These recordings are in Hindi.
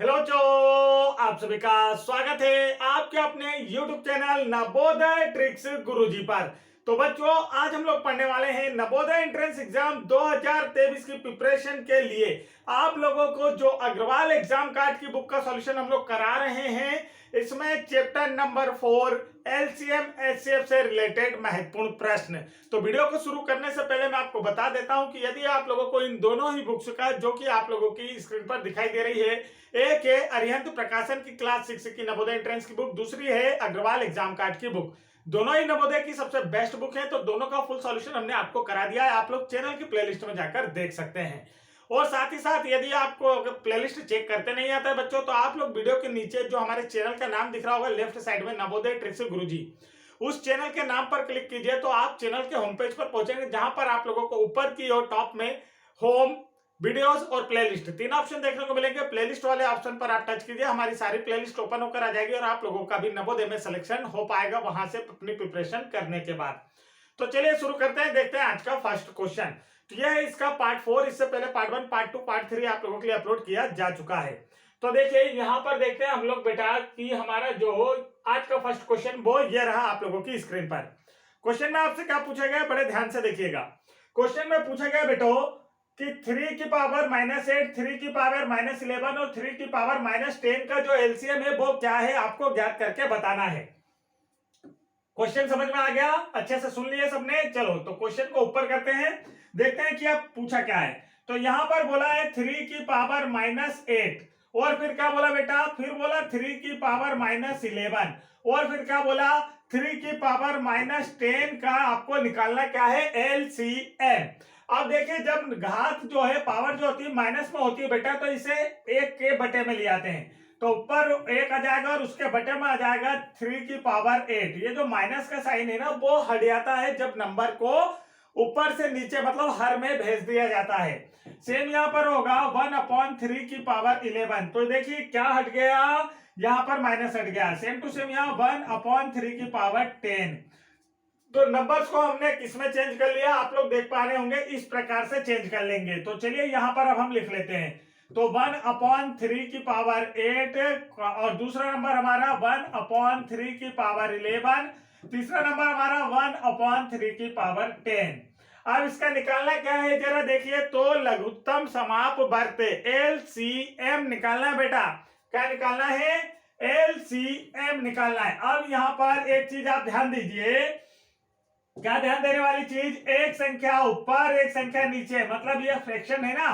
हेलो जो आप सभी का स्वागत है आपके अपने YouTube चैनल नवोदय ट्रिक्स गुरुजी पर। तो बच्चों आज हम लोग पढ़ने वाले हैं नवोदय एंट्रेंस एग्जाम 2023 की प्रिपरेशन के लिए आप लोगों को जो अग्रवाल एग्जाम कार्ड की बुक का सॉल्यूशन हम लोग करा रहे हैं। इसमें चैप्टर नंबर 4 एलसीएम एचसीएफ से रिलेटेड महत्वपूर्ण प्रश्न। तो वीडियो को शुरू करने से पहले मैं आपको बता देता हूं कि यदि आप लोगों को इन दोनों ही बुक्स का जो कि आप लोगों की स्क्रीन पर दिखाई दे रही है, एक है अरिहंत प्रकाशन की क्लास 6 की नवोदय एंट्रेंस की बुक, दूसरी है अग्रवाल एग्जाम कार्ड की बुक। दोनों ही नवोदय की सबसे बेस्ट बुक है, तो दोनों का फुल सॉल्यूशन हमने आपको करा दिया है। आप लोग चैनल की प्लेलिस्ट में जाकर देख सकते हैं। और साथ ही साथ यदि आपको अगर प्लेलिस्ट चेक करते नहीं आता है बच्चों, तो आप लोग वीडियो के नीचे जो हमारे चैनल का नाम दिख रहा होगा लेफ्ट साइड में नवोदय ट्रिक्स गुरुजी, उस चैनल के नाम पर क्लिक कीजिए तो आप चैनल के होम पेज पर पहुंचेंगे, जहां पर आप लोगों को ऊपर की और टॉप में होम, वीडियोस और प्लेलिस्ट तीन ऑप्शन देखने को मिलेंगे। प्लेलिस्ट वाले ऑप्शन पर आप टच कीजिए, हमारी सारी प्लेलिस्ट ओपन होकर आ जाएगी और आप लोगों का भी नवोदय में सिलेक्शन हो पाएगा वहां से अपनी प्रिपरेशन करने के बाद। तो चलिए शुरू करते हैं, देखते हैं आज का फर्स्ट क्वेश्चन। तो यह है इसका पार्ट 4। इससे पहले पार्ट 1, पार्ट 2, पार्ट 3 आप लोगों के लिए अपलोड किया जा चुका है। तो देखिए यहाँ पर देखते हैं हम लोग बेटा कि हमारा जो आज का फर्स्ट क्वेश्चन वो ये रहा आप लोगों की स्क्रीन पर। क्वेश्चन में आपसे क्या पूछा गया, बड़े ध्यान से देखिएगा। क्वेश्चन में पूछा गया बेटो कि 3 की पावर -8, 3 की पावर -11 और 3 की पावर -10 का जो एलसीएम है वो क्या है, आपको ज्ञात करके बताना है। क्वेश्चन समझ में आ गया? अच्छे से सुन लिए सबने? चलो तो क्वेश्चन को ऊपर करते हैं, देखते हैं कि अब पूछा क्या है। तो यहां पर बोला है 3 की पावर -8 और फिर क्या बोला बेटा, फिर बोला 3 की पावर -11 और फिर क्या बोला 3 की पावर -10 का आपको निकालना क्या है, एलसीएम। अब देखिए जब घात जो है पावर जो होती है माइनस में होती है बेटा, तो इसे एक के बटे में ले आते हैं, तो ऊपर एक आ जाएगा और उसके बटे में आ जाएगा 3 की पावर 8। ये जो माइनस का साइन है ना वो हट जाता है जब नंबर को ऊपर से नीचे मतलब हर में भेज दिया जाता है। सेम यहाँ पर होगा 1/3 की पावर 11। तो देखिए क्या हट गया, यहाँ पर माइनस हट गया। सेम टू सेम यहाँ 1/3 की पावर 10। तो नंबर्स को हमने किसमें चेंज कर लिया, आप लोग देख पा रहे होंगे, इस प्रकार से चेंज कर लेंगे। तो चलिए यहाँ पर अब हम लिख लेते हैं। तो 1/3 की पावर 8 और दूसरा नंबर हमारा 1/3 की पावर 11, तीसरा नंबर हमारा 1/3 की पावर 10। अब इसका निकालना क्या है जरा देखिए, तो लघुत्तम समाप वर्त एलसीएम निकालना है बेटा। क्या निकालना है, एलसीएम निकालना है। अब यहाँ पर एक चीज आप ध्यान दीजिए, क्या ध्यान देने वाली चीज, एक संख्या ऊपर एक संख्या नीचे, मतलब ये फ्रैक्शन है ना,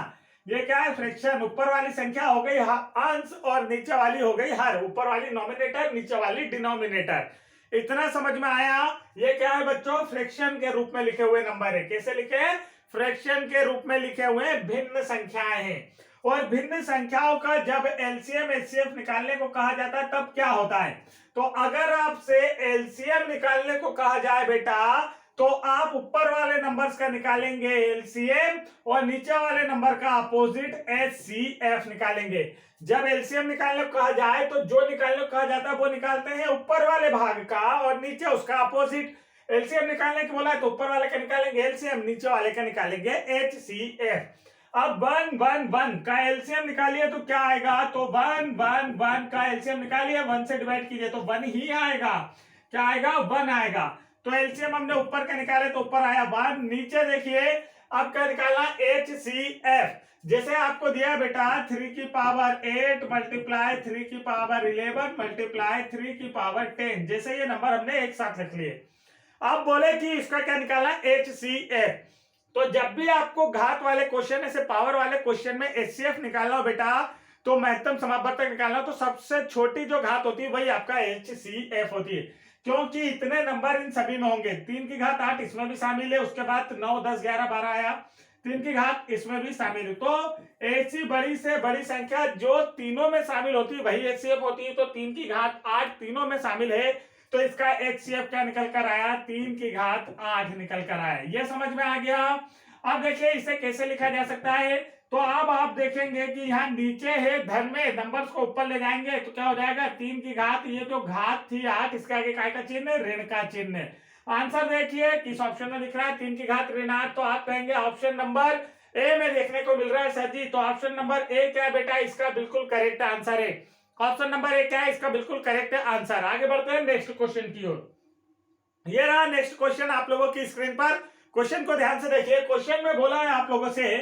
ये क्या है, फ्रैक्शन। ऊपर वाली संख्या हो गई अंश और नीचे वाली हो गई हर, ऊपर वाली नॉमिनेटर नीचे वाली डिनोमिनेटर। इतना समझ में आया? ये क्या है बच्चों, फ्रैक्शन के रूप में लिखे हुए नंबर है। कैसे लिखे, फ्रैक्शन के रूप में लिखे हुए भिन्न संख्याएं हैं। और भिन्न संख्याओं का जब एलसीएम एचसीएफ निकालने को कहा जाता है तब क्या होता है, तो अगर आपसे एलसीएम निकालने को कहा जाए बेटा, तो आप ऊपर वाले नंबर्स का निकालेंगे एलसीएम और नीचे वाले नंबर का अपोजिट एचसीएफ निकालेंगे। जब एलसीएम निकालने को कहा जाए तो जो निकालने को कहा जाता है वो निकालते हैं ऊपर वाले भाग का और नीचे उसका अपोजिट। एलसीएम निकालने को बोला है तो ऊपर वाले का निकालेंगे एलसीएम, नीचे वाले का निकालेंगे एचसीएफ। अब 1/1 का एलसीएम निकालिए तो क्या आएगा, तो 1/1 का एलसीएम निकालिए, 1 से डिवाइड कीजिए तो 1 ही आएगा। क्या आएगा, 1 आएगा। तो एलसीएम हमने ऊपर का निकाले तो ऊपर आया 1, नीचे देखिए अब क्या निकालना, एचसीएफ। जैसे आपको दिया बेटा 3 की पावर 8 मल्टीप्लाई 3 की पावर 11 मल्टीप्लाई 3 की पावर 10, जैसे ये नंबर हमने एक साथ लिख लिए। अब बोले कि इसका क्या निकालना, एचसीएफ। तो जब भी आपको घात वाले क्वेश्चन ऐसे पावर वाले क्वेश्चन में एचसीएफ निकालना हो बेटा, तो महत्तम समापवर्तक निकालना हो, तो सबसे छोटी जो घात होती है वही आपका एचसीएफ होती है, क्योंकि इतने नंबर इन सभी में होंगे। 3 की घात 8 इसमें भी शामिल है, उसके बाद 9 10 11 12 आया, 3 की घात इसमें भी शामिल है। तो ऐसी बड़ी से बड़ी संख्या जो तीनों में शामिल होती है वही एचसीएफ होती है। तो 3 की घात 8 तीनों में शामिल है, तो इसका एचसीएफ क्या निकल कर आया, 3 की घात 8 निकल कर आया। यह समझ में आ गया? अब देखिए इसे कैसे लिखा जा सकता है, तो अब आप देखेंगे कि यहाँ नीचे है धन में, नंबर्स को ऊपर ले जाएंगे तो क्या हो जाएगा, 3 की घात, ये जो घात थी 8 इसके आगे काय का चिन्ह, ऋण का चिन्ह। आंसर देखिए किस ऑप्शन में लिख रहा है, 3 की घात ऋण 8, तो आप कहेंगे ऑप्शन नंबर ए में देखने को मिल रहा है सर जी। तो ऑप्शन नंबर ए क्या है बेटा, इसका बिल्कुल करेक्ट आंसर है। ऑप्शन नंबर ए क्या है, इसका बिल्कुल करेक्ट आंसर। आगे बढ़ते हैं नेक्स्ट क्वेश्चन की ओर। ये रहा नेक्स्ट क्वेश्चन आप लोगों की स्क्रीन पर। क्वेश्चन को ध्यान से देखिए। क्वेश्चन में बोला है आप लोगों से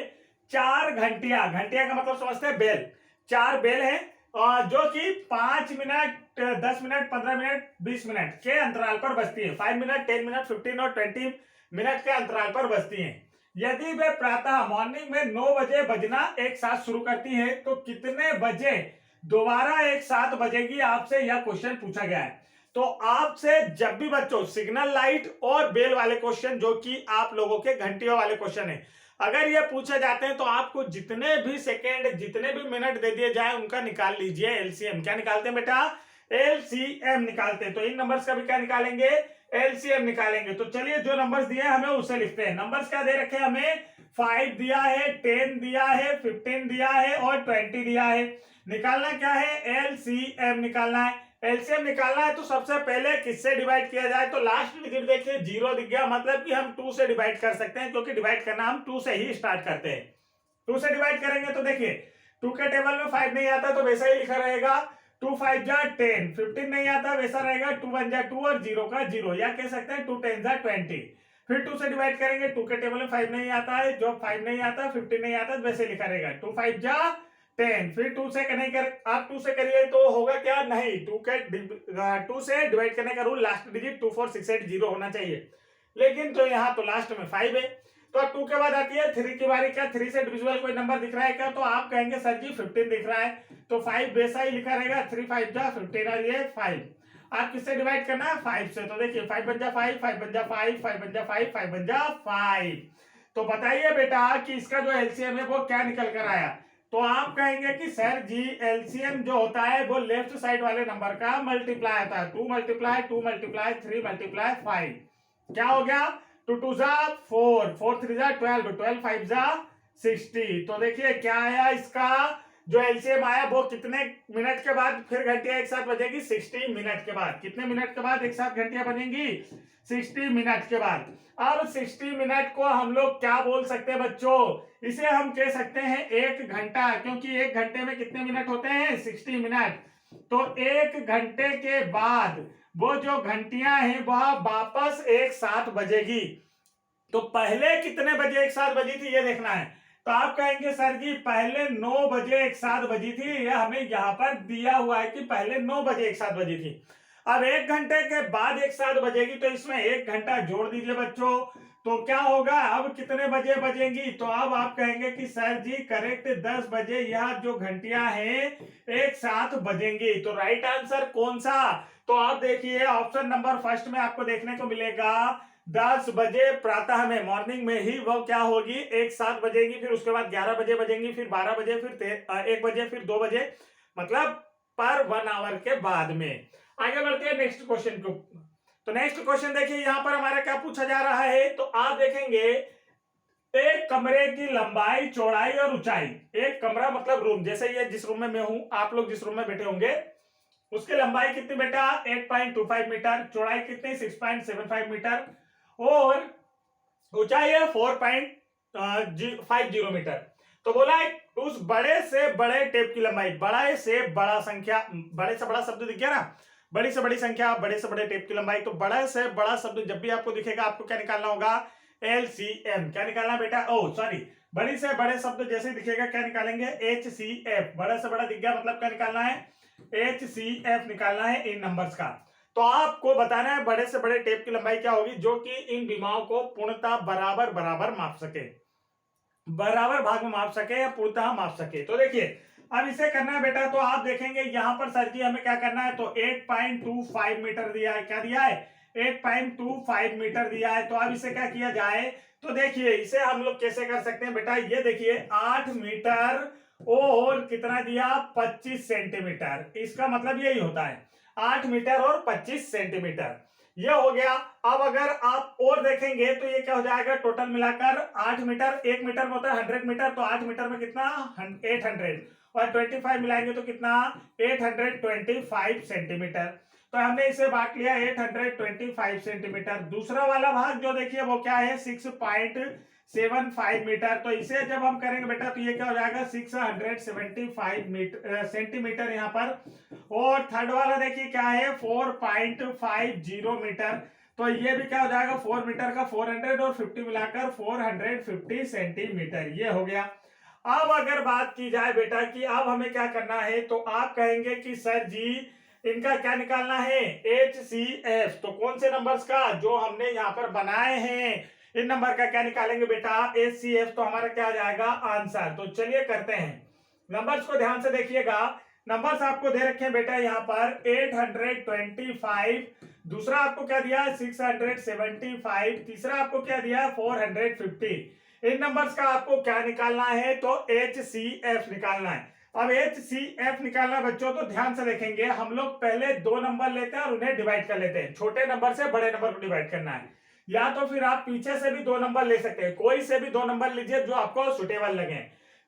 4 घंटिया, घंटिया का मतलब समझते हैं बेल, 4 बेल है और जो कि 5 मिनट, 10 मिनट, 15 मिनट, 20 मिनट के अंतराल पर बजती है। 5 मिनट, 10 मिनट, 15 और 20 मिनट के अंतराल पर बजती है। यदि वे प्रातः मॉर्निंग में 9 बजे बजना एक साथ शुरू करती है तो कितने बजे दोबारा एक साथ बजेगी, आपसे यह क्वेश्चन पूछा गया है। तो आपसे जब भी बच्चों सिग्नल लाइट और बेल वाले क्वेश्चन, जो कि आप लोगों के घंटियों वाले क्वेश्चन है, अगर ये पूछे जाते हैं तो आपको जितने भी सेकेंड, जितने भी मिनट दे दिए जाए उनका निकाल लीजिए एलसीएम। क्या निकालते हैं बेटा, एलसीएम निकालते हैं। तो इन नंबर्स का भी क्या निकालेंगे, एलसीएम निकालेंगे। तो चलिए जो नंबर्स दिए हैं हमें उसे लिखते हैं। नंबर्स क्या दे रखे हैं हमें, 5 दिया है, 10 दिया है, 15 दिया है और 20 दिया है। निकालना क्या है, एलसीएम निकालना है। एलसीएम निकालना है तो सबसे पहले किससे डिवाइड किया जाए, तो लास्ट डिजिट देखिए 0 दिख गया, मतलब कि हम 2 से डिवाइड कर सकते हैं, क्योंकि डिवाइड करना हम 2 से ही स्टार्ट करते हैं। 2 से डिवाइड करेंगे तो देखिए 2 के टेबल में 5 नहीं आता तो वैसा ही लिखा रहेगा, 2 5 जा 10, 15 नहीं आता वैसा रहेगा, 2 1 जा 2 और 0 का 0, या कह सकते हैं 2 10 जा 20। फिर 2 से डिवाइड करेंगे, 2 के टेबल में 5 नहीं आता है, जो 5 नहीं आता, 15 नहीं आता, वैसे लिखा रहेगा 2 5 जा 10। फिर 2 से नहीं कर, आप 2 से करिए तो होगा क्या, नहीं 2 से डिवाइड करने का रूल लास्ट डिजिट 2 4 6 8 0 होना चाहिए, लेकिन तो यहाँ तो लास्ट में 5 है। तो अब 2 के बाद आती है 3 की बारी। क्या 3 से डिविजिबल कोई नंबर दिख रहा है क्या, तो आप कहेंगे सर जी 15 दिख रहा है, तो 5 वैसा ही लिखा रहेगा, 3 5 जा 15 और ये 5। आप किससे डिवाइड करना है, 5 से। तो देखिए 5 बन जा 5, 5 बन जा 5, 5 बन जा 5, 5 बन जा 5। तो बताइए बेटा कि इसका जो एलसीएम है वो क्या निकल कर आया। तो आप कहेंगे कि सर जी एलसीएम जो होता है वो लेफ्ट साइड वाले नंबर का मल्टीप्लाई होता है, 2 मल्टीप्लाई 2 मल्टीप्लाई 3 मल्टीप्लाई 5। क्या हो गया, 2 2 जा 4, 4 3 जा 12, 12 5 जा 60। तो देखिए क्या आया, इसका जो एलसीएम आया वो कितने मिनट के बाद फिर घंटियां एक साथ बजेगी, 60 मिनट के बाद। कितने मिनट के बाद एक साथ घंटियां बजेंगी, 60 मिनट के बाद। अब 60 मिनट को हम लोग क्या बोल सकते हैं बच्चों, इसे हम कह सकते हैं 1 घंटा, क्योंकि 1 घंटे में कितने मिनट होते हैं, 60 मिनट। तो 1 घंटे के बाद वो जो घंटियां हैं वह वापस एक साथ बजेगी। तो पहले कितने बजे एक साथ बजी थी ये देखना है। तो आप कहेंगे सर जी पहले 9 बजे एक साथ बजी थी, यह हमें यहां पर दिया हुआ है कि पहले 9 बजे एक साथ बजी थी। अब 1 घंटे के बाद एक साथ बजेगी, तो इसमें 1 घंटा जोड़ दीजिए बच्चों, तो क्या होगा, अब कितने बजे बजेंगी। तो अब आप कहेंगे कि सर जी करेक्ट 10 बजे यह जो घंटियां हैं एक साथ बजेंगी। तो राइट आंसर कौन सा, तो आप देखिए ऑप्शन नंबर फर्स्ट में आपको देखने को मिलेगा 10 बजे प्रातः में, मॉर्निंग में ही वो क्या होगी, एक साथ बजेगी। फिर उसके बाद 11 बजे बजेंगी, फिर 12 बजे, फिर 1 बजे, फिर 2 बजे, मतलब पर 1 आवर के बाद में। आगे बढ़ते हैं नेक्स्ट क्वेश्चन को। तो नेक्स्ट क्वेश्चन देखिए यहाँ पर हमारा क्या पूछा जा रहा है। तो आप देखेंगे एक कमरे की लंबाई, चौड़ाई और ऊंचाई, एक कमरा मतलब रूम, जैसे ये जिस रूम में मैं हूं, आप लोग जिस रूम में बैठे होंगे, उसकी लंबाई कितनी बेटा 8.25 मीटर, चौड़ाई कितनी 6.75 मीटर और ऊंचाई है 4.50 मीटर। तो बोला है उस बड़े से बड़े टेप की लंबाई, बड़ा से बड़ा संख्या, बड़े से बड़ा शब्द दिख गया ना, बड़ी से बड़ी संख्या, बड़े से बड़े टेप की लंबाई। तो बड़ा से बड़ा शब्द जब भी आपको दिखेगा आपको क्या निकालना होगा, एलसीएम। क्या निकालना बेटा, ओ सॉरी, बड़ी से बड़े शब्द जैसे दिखेगा क्या निकालेंगे, एचसीएफ। बड़ा से बड़ा दिख गया मतलब क्या निकालना है, एचसीएफ निकालना है इन नंबर्स का। तो आपको बताना है बड़े से बड़े टेप की लंबाई क्या होगी, जो कि इन विमाओं को पूर्णतः बराबर बराबर माप सके, बराबर भाग में माप सके या पूर्णतः माप सके। तो देखिए अब इसे करना है बेटा, तो आप देखेंगे यहां पर सर जी हमें क्या करना है, तो 8.25 मीटर दिया है। क्या दिया है, 8.25 मीटर दिया है। तो अब इसे क्या किया जाए, तो देखिए इसे हम लोग कैसे कर सकते हैं बेटा, ये देखिए 8 मीटर और कितना दिया 25 सेंटीमीटर, इसका मतलब यही होता है 8 मीटर और 25 सेंटीमीटर, ये हो गया। अब अगर आप और देखेंगे तो ये क्या हो जाएगा, टोटल मिलाकर 8 मीटर, 1 मीटर में होता है 100 मीटर, तो 8 मीटर में कितना 800 और 25 मिलाएंगे तो कितना 825 सेंटीमीटर। तो हमने इसे बांट लिया 825 सेंटीमीटर। दूसरा वाला भाग जो देखिए वो क्या है 675 मीटर। तो इसे जब हम करेंगे बेटा तो ये क्या हो जाएगा 675 सेंटीमीटर यहाँ पर। और थर्ड वाला देखिए क्या है 4.50 मीटर। तो ये भी क्या हो जाएगा 4 मीटर का 400 और 50 मिलाकर 450 सेंटीमीटर, ये हो गया। अब अगर बात की जाए बेटा कि अब हमें क्या करना है, तो आप कहेंगे कि सर जी इनका क्या निकालना है HCF। तो कौन से नंबर्स का जो हमने यहाँ पर बनाए हैं इन नंबर का क्या निकालेंगे बेटा HCF। तो हमारा क्या आ जाएगा आंसर। तो चलिए करते हैं, नंबर्स को ध्यान से देखिएगा। नंबर्स आपको दे रखे हैं बेटा यहाँ पर 825, दूसरा आपको क्या दिया 675, तीसरा आपको क्या दिया 450। इन नंबर्स का आपको क्या निकालना है, तो HCF निकालना है। अब HCF निकालना बच्चों तो ध्यान से देखेंगे, हम लोग पहले दो नंबर लेते हैं और उन्हें डिवाइड कर लेते हैं। छोटे नंबर से बड़े नंबर को डिवाइड करना है, या तो फिर आप पीछे से भी दो नंबर ले सकते हैं, कोई से भी दो नंबर लीजिए जो आपको सुटेबल लगे।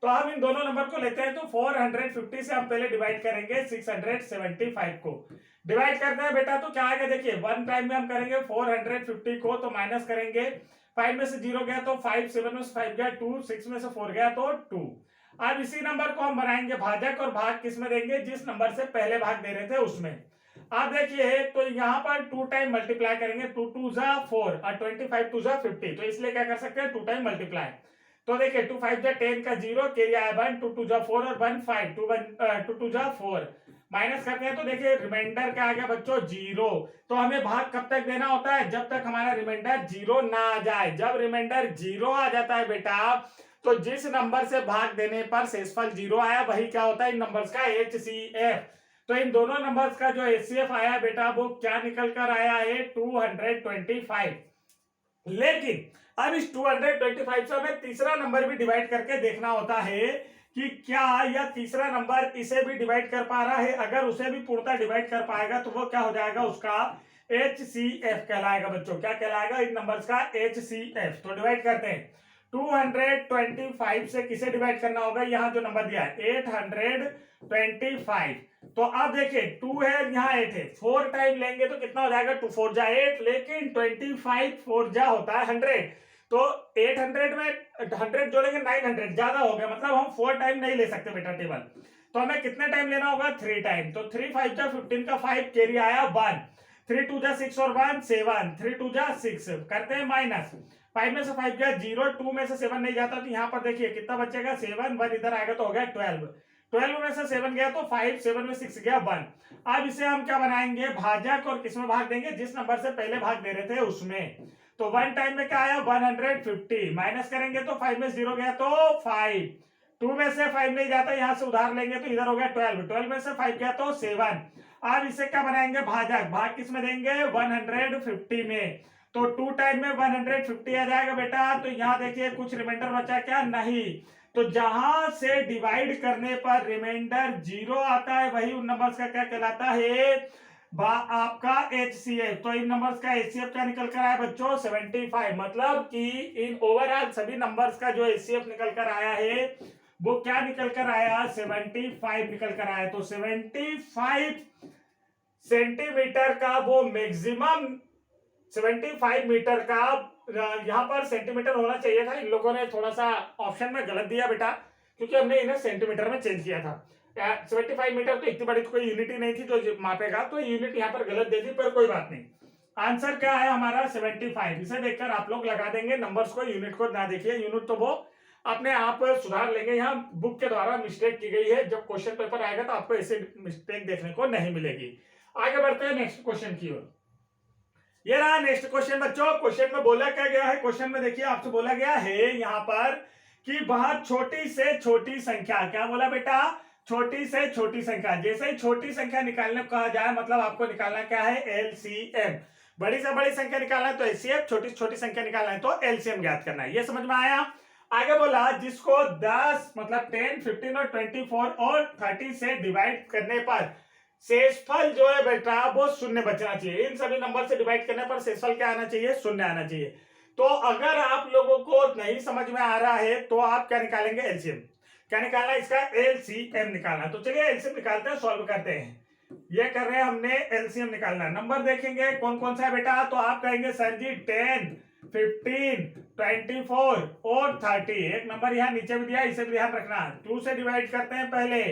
तो हम इन दोनों नंबर को लेते हैं, तो 450 से हम पहले डिवाइड करेंगे 675 को। डिवाइड करते हैं बेटा तो क्या आएगा देखिए, वन टाइम में हम करेंगे 450 को, तो माइनस करेंगे 5 में से 0 गया तो 5, 7 में से 5 गया 2, 6 में से 4 गया तो 2। अब इसी नंबर को हम बनाएंगे भाजक, और भाग किस में देंगे, जिस नंबर से पहले भाग दे रहे थे उसमें। आप देखिए तो यहाँ पर 2 टाइम मल्टीप्लाई करेंगे, 2 2 जा 4 और 25 2 जा 50, तो इसलिए क्या कर सकते हैं 2 टाइम मल्टीप्लाई। तो देखिए 2 5 जा 10 का 0, कैरी आया 1, 2 2 जा 4 और 1 5, 2 2 जा 4, माइनस करते हैं तो देखिए रिमाइंडर क्या आ गया बच्चों 0। तो हमें भाग कब तक देना होता है, जब तक हमारा रिमाइंडर 0 ना आ जाए। जब रिमाइंडर 0 आ जाता है बेटा, तो जिस नंबर से भाग देने पर शेषफल 0 आया वही क्या होता है इन नंबर्स का HCF। तो इन दोनों नंबर्स का जो HCF आया बेटा वो क्या निकल कर आया है 225। लेकिन अब इस 225 से हमें तीसरा नंबर भी डिवाइड करके देखना होता है कि क्या यह तीसरा नंबर इसे भी डिवाइड कर पा रहा है। अगर उसे भी पूर्णतः डिवाइड कर पाएगा तो वो क्या हो जाएगा, उसका HCF कहलाएगा बच्चों। क्या कहलाएगा इन नंबर्स का HCF। तो डिवाइड करते हैं, 225 से किसे डिवाइड करना होगा, यहाँ जो नंबर दिया है 825। तो अब देखिए 2 है यहाँ 8 है, 4 टाइम लेंगे तो कितना हो जाएगा 2 4 जा 8, लेकिन 25 4 जा होता है 100। तो 800 में 100 जोड़ेंगे 900, ज्यादा हो गया, मतलब हम 4 टाइम नहीं ले सकते बेटा टेबल। तो हमें कितने टाइम लेना होगा 3 टाइम। तो 3 5 जा 15 का 5, कैरी आया 1, 3 2 जा 6 और 1 7, 3 2 जा 6, करते हैं माइनस, 5 में से 5 गया 0, 2 में से 7 नहीं जाता, तो यहाँ पर देखिए कितना बचेगा 7, 1 इधर आएगा तो हो गया 12, 12 में से 7 गया तो 5, 7 में 6 गया 1। अब इसे हम क्या बनाएंगे भाजक, और किसमें भाग देंगे, जिस नंबर से पहले भाग दे रहे थे उसमें। तो 1 टाइम में क्या आया 150, माइनस करेंगे तो 5 में 0 गया तो 5, 2 में से 5 नहीं जाता, यहां से उधार लेंगे तो इधर हो गया 12, 12 में से 5 गया तो 7। अब इसे क्या बनाएंगे भाजक, भाग किस में देंगे 150 में। तो 2 टाइम में 150 आ जाएगा बेटा। तो यहाँ देखिए कुछ रिमाइंडर बचा क्या, नहीं। तो जहां से डिवाइड करने पर रिमाइंडर 0 आता है वही उन नंबर्स का क्या कहलाता है आपका HCF। तो इन नंबर्स का HCF क्या निकल कर आया बच्चों 75। मतलब कि इन ओवरऑल सभी नंबर्स का जो HCF निकल कर आया है वो क्या निकल कर आया 75 निकल कर आया। तो 75 सेंटीमीटर का वो मैक्सिमम 75 मीटर का यहाँ पर सेंटीमीटर होना चाहिए था। इन लोगों ने थोड़ा सा ऑप्शन में गलत दिया बेटा, क्योंकि हमने इन्हें सेंटीमीटर में चेंज किया था। 75 मीटर तो इतनी बड़ी कोई यूनिट ही नहीं थी जो मापेगा, तो यूनिट यहाँ पर गलत दे दी, पर कोई बात नहीं। आंसर क्या है हमारा 75। इसे देखकर आप लोग लगा देंगे नंबर्स को, यूनिट को ना देखिए, यूनिट तो वो अपने आप सुधार लेंगे। यहाँ बुक के द्वारा मिस्टेक की गई है, जब क्वेश्चन पेपर आएगा तो आपको ऐसे मिस्टेक देखने को नहीं मिलेगी। आगे बढ़ते हैं नेक्स्ट क्वेश्चन की ओर। ये रहा नेक्स्ट क्वेश्चन बच्चों। क्वेश्चन में बोला क्या गया है, क्वेश्चन में देखिए आपसे बोला गया है यहाँ पर कि बहुत छोटी से छोटी संख्या, क्या बोला बेटा छोटी से छोटी संख्या। जैसे ही छोटी संख्या निकालने को कहा जाए मतलब आपको निकालना क्या है LCM। बड़ी से बड़ी संख्या निकालना है तो HCF, छोटी से छोटी संख्या निकालना है तो LCM ज्ञात करना है। ये समझ में आया। आगे बोला जिसको 10 मतलब 10, 15 और 24 और 30 से डिवाइड करने पर शेषफल जो है बेटा वो शून्य बचना चाहिए। इन सभी नंबर से डिवाइड करने पर शेषफल क्या आना चाहिए, शून्य आना चाहिए। तो अगर आप लोगों को नहीं समझ में आ रहा है तो आप क्या निकालेंगे LCM। क्या निकालना है इसका LCM निकालना। तो चलिए LCM निकालते हैं, सॉल्व करते हैं। ये कर रहे हैं हमने LCM निकालना। नंबर देखेंगे कौन कौन सा है बेटा, तो आप कहेंगे सर जी 10, 15, 24 और 30। एक नंबर यहाँ नीचे भी दिया, इसे भी ध्यान रखना। 2 से डिवाइड करते हैं पहले,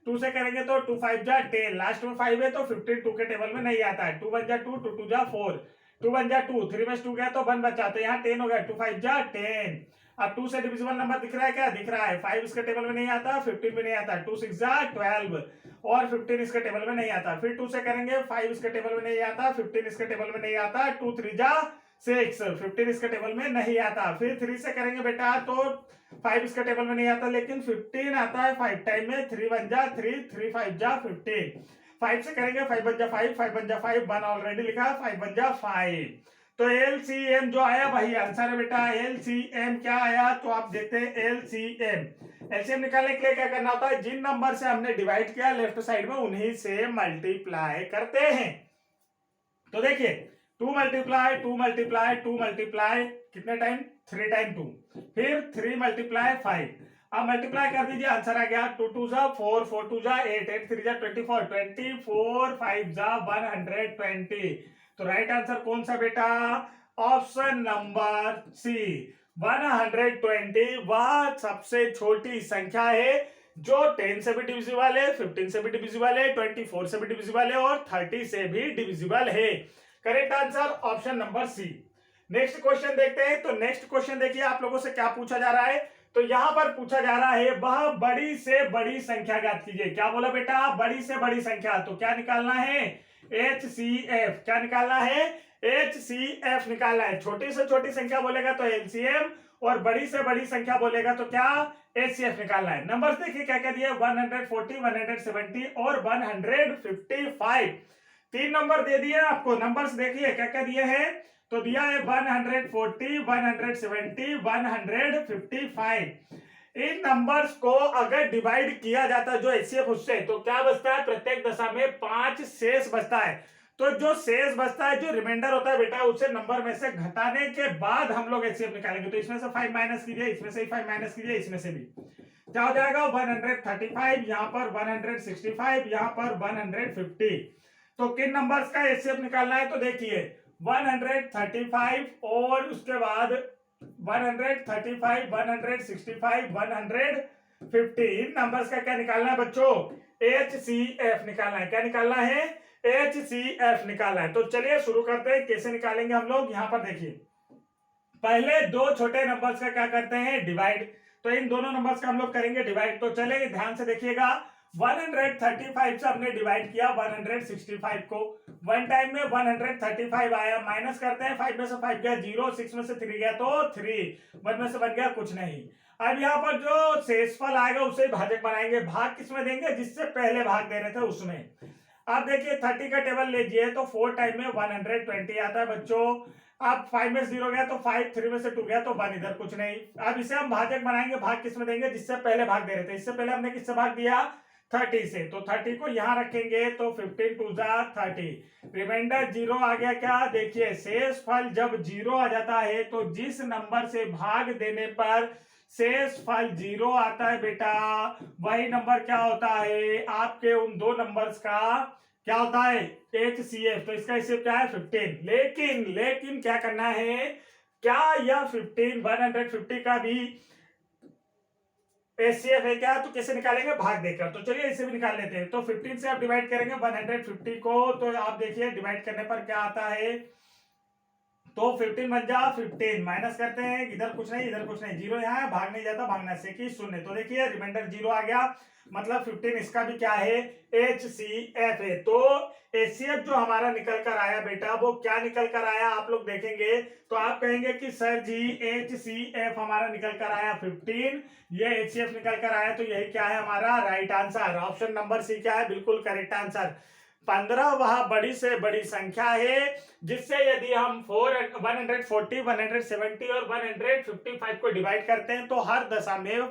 2 से करेंगे तो 2 5 जा 10, लास्ट में 5 है तो 15 2 के टेबल में नहीं आता है। 2 1 जा 2, 2 2 जा 4, 2 1 जा 2, 3 में 2 गया तो 1 बचा, तो यहाँ 10 हो गया। 2 5 जा 10। अब 2 से डिविजिबल नंबर दिख रहा है क्या? दिख रहा है। 5 इसके टेबल में नहीं आता, 15 भी नहीं आता। 2 6 जा 12 और 15 इसके टेबल में नहीं आता। फिर 2 से करेंगे, 5 इसके टेबल में नहीं आता, 15 इसके टेबल में नहीं आता। 2 3 जा 6, 15 इसके टेबल में नहीं आता। फिर 3 से करेंगे बेटा तो 5 इसके टेबल में नहीं आता, लेकिन 15 आता है 5 टाइम में। 3 1 जा 3, 3 5 जा 15। 5 से करेंगे, 5 1 जा 5, 5 1 जा 5, 1 ऑलरेडी लिखा, 5 1 जा 5। तो एलसीएम जो आया वही आंसर है बेटा। एलसीएम क्या आया? तो आप देखते हैं एलसीएम निकालने के लिए क्या करना होता है, जिन नंबर से हमने डिवाइड किया लेफ्ट साइड में उन्हीं से मल्टीप्लाई करते हैं। तो देखिए 2 मल्टीप्लाई 2 मल्टीप्लाई 2 मल्टीप्लाई कितने टाइम? 3 टाइम 2, फिर 3 मल्टीप्लाई 5। अब मल्टीप्लाई कर दीजिए, आंसर आ गया 2 2 जा 4, 4 2 जा 8, 8 3 जा 24, 24 5 जा 120। तो राइट आंसर कौन सा बेटा? ऑप्शन नंबर सी, 120 वह सबसे छोटी संख्या है जो 10 से भी डिविजिबल है, 15 से भी डिविजिबल है, 24 से भी डिविजिबल है और 30 से भी डिविजिबल है। Correct answer option number C. Next question देखते हैं। तो नेक्स्ट क्वेश्चन देखिए आप लोगों से क्या पूछा जा रहा है। तो यहां पर पूछा जा रहा है वह बड़ी से बड़ी संख्या ज्ञात कीजिए। क्या बोला बेटा? बड़ी से बड़ी संख्या। तो क्या निकालना है? HCF। क्या निकालना है? HCF निकालना है। छोटी से छोटी संख्या बोलेगा तो LCM और बड़ी से बड़ी संख्या बोलेगा तो क्या? HCF निकालना है। नंबर्स देखिए क्या क्या दिया, 140, 170 और 155। 3 नंबर दे दिए आपको। नंबर्स देखिए क्या क्या दिए हैं। तो दिया है 140, 170, 155। इन नंबर्स को अगर डिवाइड किया जाता है जो HCF उससे, तो क्या बचता है? प्रत्येक दशा में 5 शेष बचता है। तो जो शेष बचता है, जो रिमाइंडर होता है बेटा, उसे नंबर में से घटाने के बाद हम लोग HCF निकालेंगे। तो इसमें से 5 माइनस कीजिए, इसमें से 5 माइनस कीजिए, इसमें से भी क्या हो जाएगा? 135, यहाँ पर 165, यहाँ पर 150। तो किन नंबर्स का HCF निकालना है? तो देखिए 135 और उसके बाद 135, 165, 150। इन नंबर्स का क्या निकालना है बच्चों? HCF निकालना है। क्या निकालना है? HCF निकालना है। तो चलिए शुरू करते हैं। कैसे निकालेंगे हम लोग? यहां पर देखिए, पहले दो छोटे नंबर्स का क्या करते हैं? डिवाइड। तो इन दोनों नंबर्स का हम लोग करेंगे डिवाइड। तो चलिए ध्यान से देखिएगा, 135 से हमने डिवाइड किया 165 को। वन टाइम में 135 आया, माइनस करते हैं, 5 में से 5 गया 0, 6 में से 3 गया तो 3, 1 में से बन गया कुछ नहीं। अब यहाँ पर जो शेषफल आएगा उसे भाजक बनाएंगे। भाग किसमें देंगे? जिससे पहले भाग दे रहे थे उसमें। अब देखिए 30 का टेबल लीजिए तो 4 टाइम में 120 आता है बच्चों। अब 5 में 0 गया तो 5, 3 में से 2 गया तो 1, इधर कुछ नहीं। अब इसे हम भाजक बनाएंगे। भाग किसमें देंगे? जिससे पहले भाग दे रहे थे। इससे पहले हमने किससे भाग दिया? 30 से। तो 30 को यहां रखेंगे तो 15 2 जा 30, रिमाइंडर 0 आ गया। क्या? देखिए शेष फल जब 0 आ जाता है तो जिस नंबर से भाग देने पर शेष फल 0 आता है बेटा, वही नंबर क्या होता है? आपके उन दो नंबर्स का क्या होता है? HCF। तो इसका HCF क्या है? 15। लेकिन क्या करना है? क्या यह 15 150 का भी HCF है क्या? तो कैसे निकालेंगे? भाग देकर। तो चलिए इसे भी निकाल लेते हैं। तो 15 से आप डिवाइड करेंगे 150 को, तो आप देखिए डिवाइड करने पर क्या आता है। तो 15 बन जा 15, माइनस करते हैं, इधर कुछ नहीं, इधर कुछ नहीं, 0 यहाँ है, भाग नहीं जाता, भागना से कि 0। तो देखिए रिमाइंडर 0 आ गया, मतलब 15 इसका भी क्या है? HCF है। तो HCF जो हमारा निकल कर आया बेटा, वो क्या निकल कर आया आप लोग देखेंगे तो आप कहेंगे कि सर जी HCF हमारा निकल कर आया 15, ये HCF निकल कर आया, तो यही क्या है हमारा right answer. Option number C क्या है? बिल्कुल करेक्ट आंसर। 15 वह बड़ी से बड़ी संख्या है जिससे यदि हम 140, 170 और 155 को डिवाइड करते हैं तो हर दशा में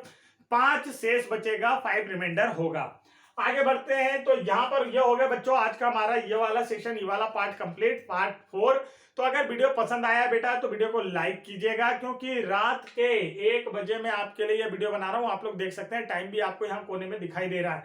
5 शेष बचेगा, 5 रिमाइंडर होगा। आगे बढ़ते हैं। तो यहाँ पर यह हो गया बच्चों आज का हमारा ये वाला सेशन, ये वाला पार्ट कंप्लीट, पार्ट 4। तो अगर वीडियो पसंद आया बेटा तो वीडियो को लाइक कीजिएगा, क्योंकि रात के 1 बजे मैं आपके लिए ये वीडियो बना रहा हूँ। आप लोग देख सकते हैं, टाइम भी आपको यहाँ कोने में दिखाई दे रहा है।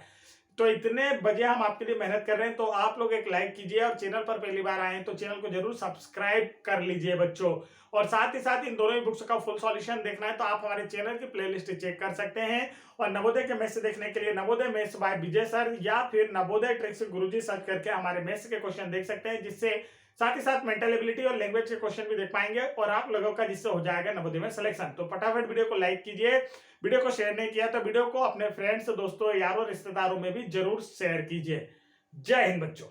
तो इतने बजे हम आपके लिए मेहनत कर रहे हैं, तो आप लोग एक लाइक कीजिए और चैनल पर पहली बार आए हैं तो चैनल को जरूर सब्सक्राइब कर लीजिए बच्चों। और साथ ही साथ इन दोनों ही बुक्स का फुल सॉल्यूशन देखना है तो आप हमारे चैनल की प्लेलिस्ट चेक कर सकते हैं। और नवोदय के मैथ्स देखने के लिए Navodaya maths by Vijay sir या फिर नवोदय ट्रिक्स गुरुजी सर्च करके हमारे मैथ्स के क्वेश्चन देख सकते हैं, जिससे साथ ही साथ मेंटल एबिलिटी और लैंग्वेज के क्वेश्चन भी देख पाएंगे और आप लोगों का जिससे हो जाएगा नवोदय में सिलेक्शन। तो फटाफट वीडियो को लाइक कीजिए, वीडियो को शेयर नहीं किया तो वीडियो को अपने फ्रेंड्स, दोस्तों, यारों, रिश्तेदारों में भी जरूर शेयर कीजिए। जय हिंद बच्चों।